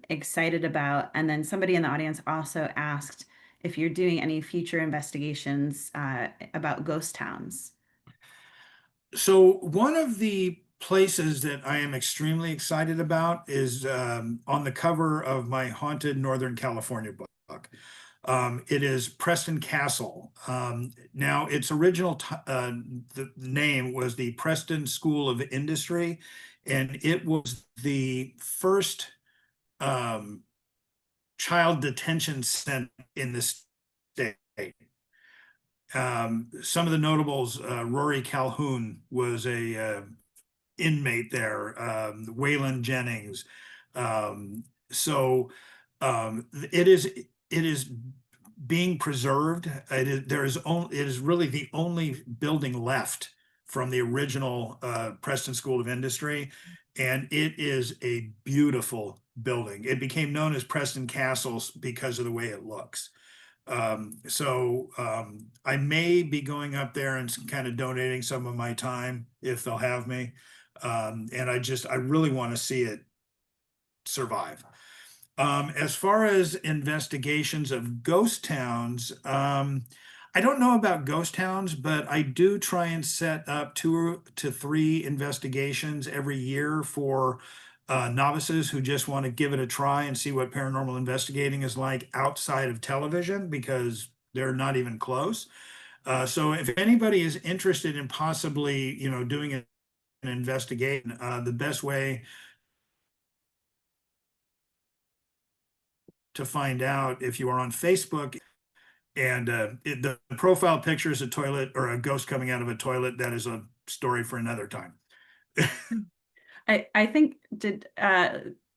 excited about? And then somebody in the audience also asked if you're doing any future investigations about ghost towns. So one of the places that I am extremely excited about is on the cover of my Haunted Northern California book. It is Preston Castle. Now, its original the name was the Preston School of Industry, and it was the first child detention center in the state. Some of the notables, Rory Calhoun was a inmate there, Waylon Jennings. So it is being preserved. It is really the only building left from the original Preston School of Industry, and it is a beautiful building. It became known as Preston Castles because of the way it looks. I may be going up there and kind of donating some of my time if they'll have me. And I really want to see it survive. As far as investigations of ghost towns, I don't know about ghost towns, but I do try and set up 2 to 3 investigations every year for novices who just want to give it a try and see what paranormal investigating is like outside of television, because they're not even close. So if anybody is interested in possibly, doing an investigation, the best way to find out if you are on Facebook and the profile picture is a toilet or a ghost coming out of a toilet. That is a story for another time. I think did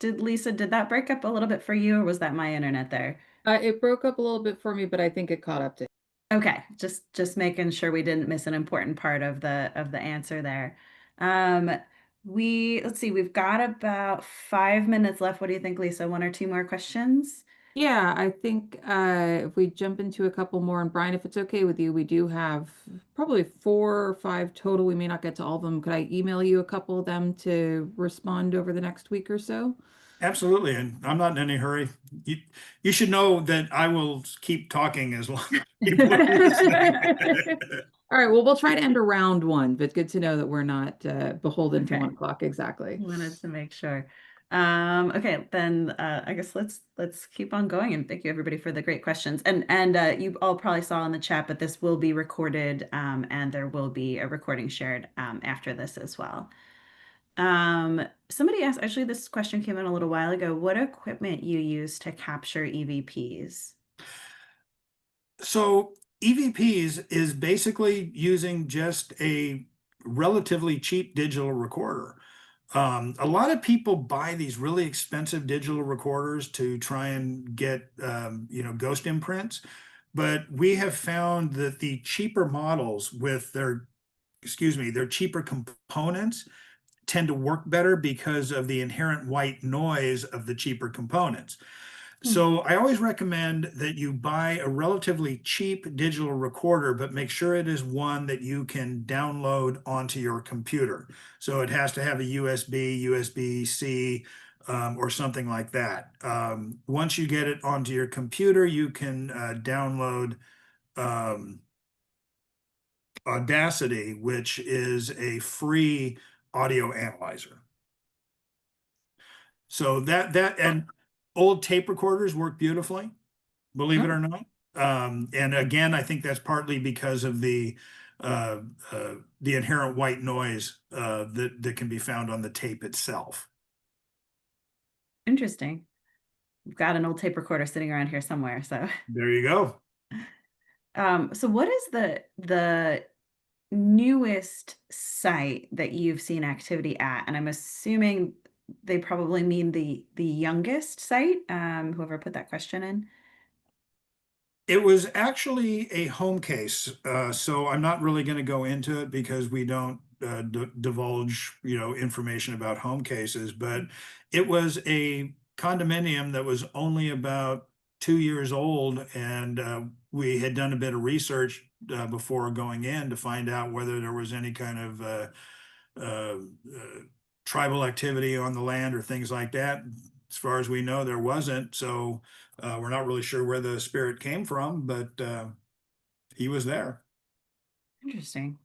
Lisa, did that break up a little bit for you, or was that my internet there? It broke up a little bit for me, but I think it caught up to. Okay, just making sure we didn't miss an important part of the answer there. Let's see, we've got about 5 minutes left. What do you think, Lisa? 1 or 2 more questions? Yeah, I think if we jump into a couple more, and Brian, if it's okay with you, we do have probably 4 or 5 total. We may not get to all of them. Could I email you a couple of them to respond over the next week or so? Absolutely, and I'm not in any hurry. You should know that I will keep talking as long as people are listening. All right, well, we'll try to end around 1, but good to know that we're not beholden to Okay. 1 o'clock exactly. Wanted to make sure. Okay, then I guess let's keep on going, and thank you everybody for the great questions. And you all probably saw in the chat, but this will be recorded, and there will be a recording shared after this as well. Somebody asked, actually, this question came in a little while ago, what equipment you use to capture EVPs? So EVPs is basically using just a relatively cheap digital recorder. A lot of people buy these really expensive digital recorders to try and get, ghost imprints. But we have found that the cheaper models with their cheaper components tend to work better because of the inherent white noise of the cheaper components. So I always recommend that you buy a relatively cheap digital recorder, but make sure it is one that you can download onto your computer. So it has to have a USB, USB-C, or something like that. Once you get it onto your computer, you can download Audacity, which is a free audio analyzer. So that and old tape recorders work beautifully, believe it or not. And again, I think that's partly because of the inherent white noise that can be found on the tape itself. Interesting. We've got an old tape recorder sitting around here somewhere, so. There you go. So what is the newest site that you've seen activity at? And I'm assuming they probably mean the youngest site, whoever put that question in. It was actually a home case, so I'm not really going to go into it because we don't divulge, information about home cases. But it was a condominium that was only about 2 years old, and we had done a bit of research before going in to find out whether there was any kind of tribal activity on the land or things like that. As far as we know, there wasn't. So we're not really sure where the spirit came from, but he was there. Interesting.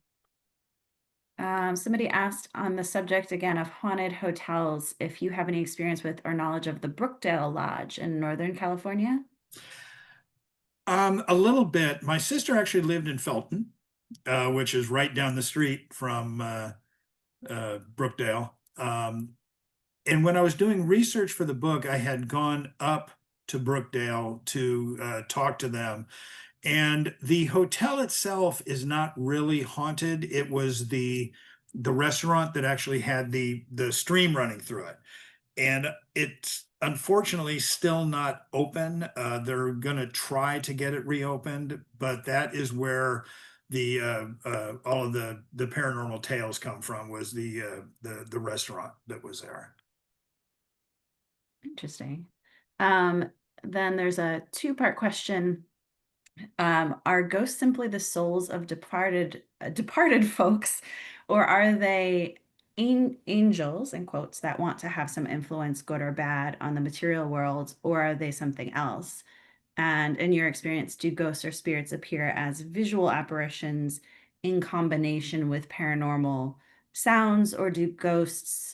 Somebody asked on the subject again of haunted hotels, if you have any experience with or knowledge of the Brookdale Lodge in Northern California. A little bit. My sister actually lived in Felton, which is right down the street from Brookdale. And when I was doing research for the book, I had gone up to Brookdale to talk to them. And the hotel itself is not really haunted. It was the restaurant that actually had the stream running through it. And it's unfortunately still not open. They're going to try to get it reopened, but that is where the all of the paranormal tales come from, was the restaurant that was there. Interesting. Then there's a two-part question. Are ghosts simply the souls of departed folks, or are they angels, in quotes, that want to have some influence, good or bad, on the material world, or are they something else? And in your experience, do ghosts or spirits appear as visual apparitions in combination with paranormal sounds, or do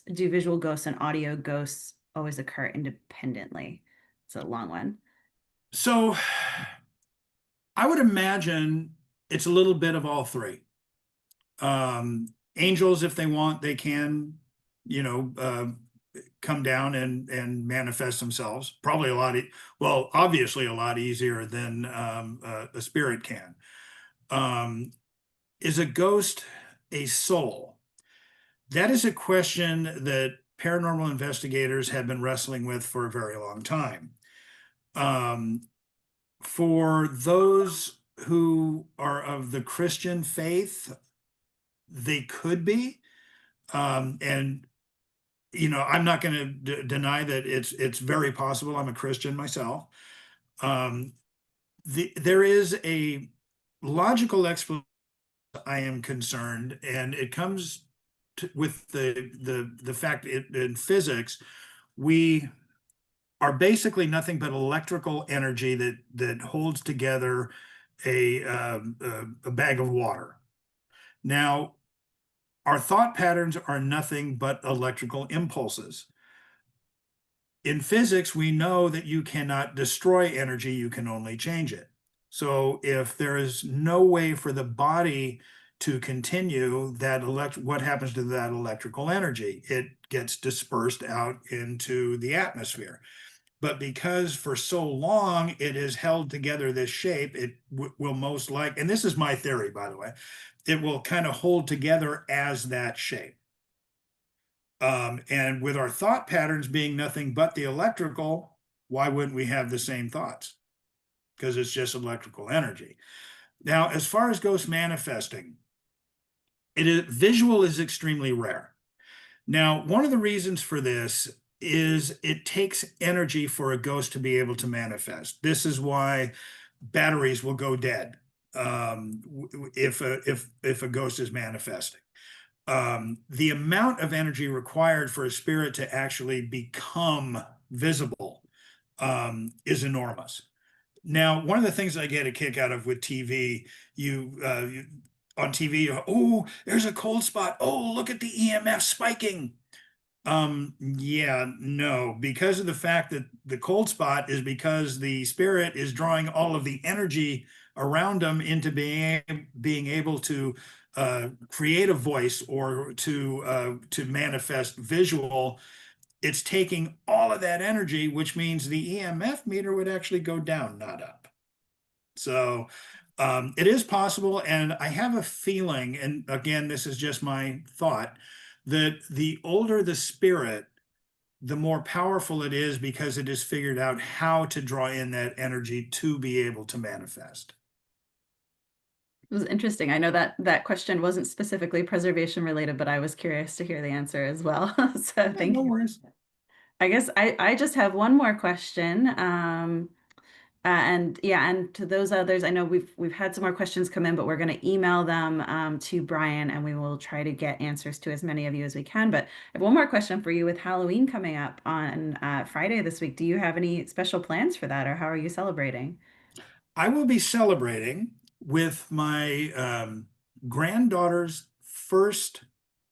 visual ghosts and audio ghosts always occur independently? It's a long one. So I would imagine it's a little bit of all three. Angels, if they want, they can, come down and manifest themselves. Probably obviously a lot easier than a spirit can. Is a ghost a soul? That is a question that paranormal investigators have been wrestling with for a very long time. For those who are of the Christian faith, they could be. And I'm not going to deny that it's very possible. I'm a Christian myself. There is a logical explanation. I am concerned, and it comes with the fact in physics, we are basically nothing but electrical energy that holds together a bag of water. Now, our thought patterns are nothing but electrical impulses. In physics, we know that you cannot destroy energy, you can only change it. So if there is no way for the body to continue, what happens to that electrical energy? It gets dispersed out into the atmosphere. But because for so long it has held together this shape, it will most likely, and this is my theory, by the way, it will kind of hold together as that shape. And with our thought patterns being nothing but the electrical, why wouldn't we have the same thoughts? Because it's just electrical energy. Now, as far as ghosts manifesting, visual is extremely rare. Now, one of the reasons for this is it takes energy for a ghost to be able to manifest. This is why batteries will go dead if a ghost is manifesting. The amount of energy required for a spirit to actually become visible is enormous. Now, one of the things I get a kick out of with TV, on TV, oh, there's a cold spot. Oh, look at the EMF spiking. Yeah, no, because of the fact that the cold spot is because the spirit is drawing all of the energy around them into being able to create a voice or to manifest visual. It's taking all of that energy, which means the EMF meter would actually go down, not up. So it is possible, and I have a feeling, and again, this is just my thought, that the older the spirit, the more powerful it is because it has figured out how to draw in that energy to be able to manifest. It was interesting. I know that question wasn't specifically preservation related, but I was curious to hear the answer as well. So thank No you. worries. I guess I just have one more question. And to those others, I know we've had some more questions come in, but we're going to email them to Brian, and we will try to get answers to as many of you as we can. But I have one more question for you. With Halloween coming up on Friday this week, do you have any special plans for that, or how are you celebrating? I will be celebrating with my granddaughter's first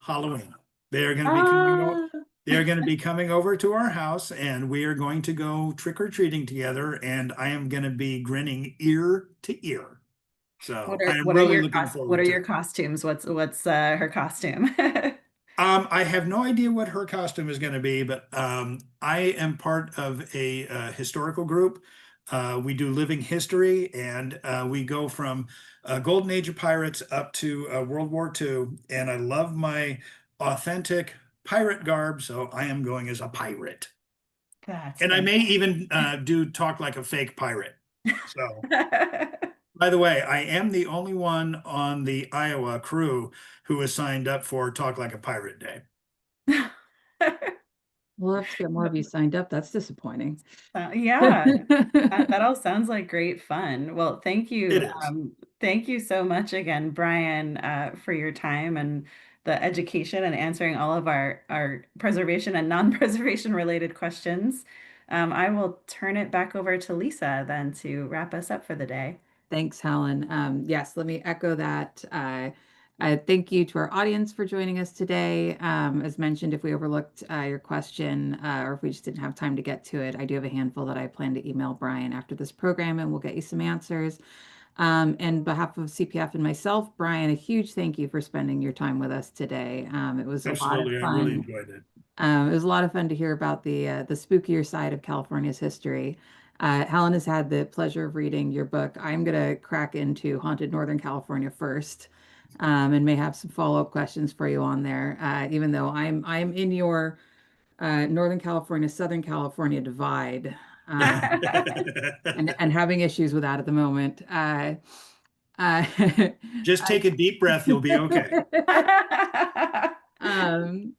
Halloween. They are going to be coming over. They are going to be coming over to our house, and we are going to go trick-or-treating together, and I am going to be grinning ear to ear. So I am really looking forward to it. What are your costumes? What's her costume? I have no idea what her costume is going to be, but I am part of a historical group We do living history, and we go from Golden Age of Pirates up to World War II. And I love my authentic pirate garb, so I am going as a pirate. That's And I may fantastic. even do talk like a fake pirate. So, by the way, I am the only one on the Iowa crew who is signed up for Talk Like a Pirate Day. We'll have to get more of you signed up. That's disappointing. Yeah, that all sounds like great fun. Well, It is. thank you so much again, Brian, for your time and the education and answering all of our preservation and non-preservation related questions. I will turn it back over to Lisa then to wrap us up for the day. Thanks, Helen. Yes, let me echo that. Thank you to our audience for joining us today. As mentioned, if we overlooked your question or if we just didn't have time to get to it, I do have a handful that I plan to email Brian after this program, and we'll get you some answers. And behalf of CPF and myself, Brian, a huge thank you for spending your time with us today. It was a lot of Absolutely. I really fun. enjoyed it. It was a lot of fun to hear about the spookier side of California's history. Helen has had the pleasure of reading your book. I'm gonna crack into Haunted Northern California first, and may have some follow-up questions for you on there. Even though I'm in your Northern California, Southern California divide, and having issues with that at the moment. Uh, Just take a deep breath, you'll be okay.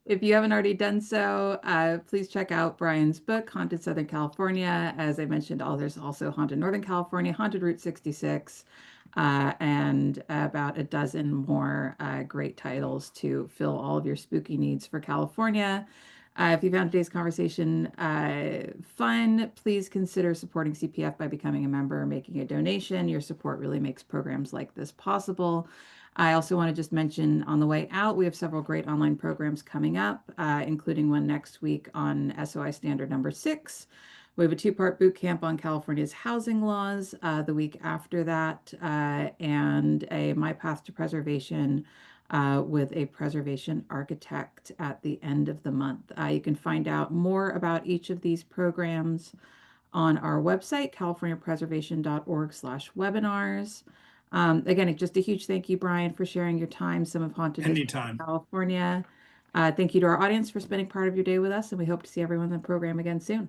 If you haven't already done so, please check out Brian's book, Haunted Southern California. As I mentioned, there's also Haunted Northern California, Haunted Route 66, and about a dozen more great titles to fill all of your spooky needs for California. If you found today's conversation fun, please consider supporting CPF by becoming a member or making a donation. Your support really makes programs like this possible. I also want to just mention on the way out, we have several great online programs coming up, including one next week on SOI Standard number 6. We have a 2-part boot camp on California's housing laws the week after that, and a My Path to Preservation with a preservation architect at the end of the month. You can find out more about each of these programs on our website, californiapreservation.org/webinars. Again, just a huge thank you, Brian, for sharing your time, some of Haunted History Anytime. in California. Thank you to our audience for spending part of your day with us, and we hope to see everyone in the program again soon.